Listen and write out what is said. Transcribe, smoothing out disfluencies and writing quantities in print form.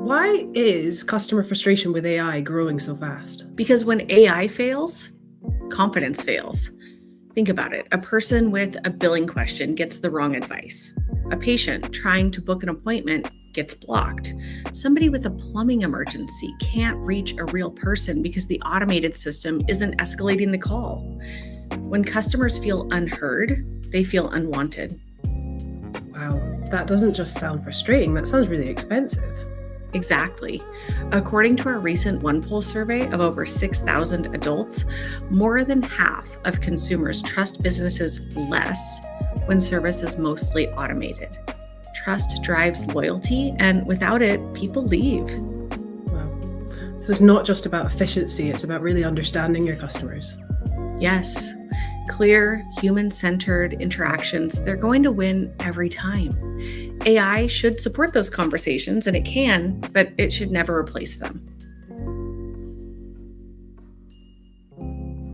Why is customer frustration with AI growing so fast? Because when AI fails, confidence fails. Think about it. A person with a billing question gets the wrong advice. A patient trying to book an appointment gets blocked. Somebody with a plumbing emergency can't reach a real person because the automated system isn't escalating the call. When customers feel unheard, they feel unwanted. Wow, that doesn't just sound frustrating, that sounds really expensive. Exactly. According to our recent OnePoll survey of over 6,000 adults, more than half of consumers trust businesses less when service is mostly automated. Trust drives loyalty, and without it, people leave. Wow. So it's not just about efficiency, it's about really understanding your customers. Yes, clear, human-centered interactions, they're going to win every time. AI should support those conversations, and it can, but it should never replace them.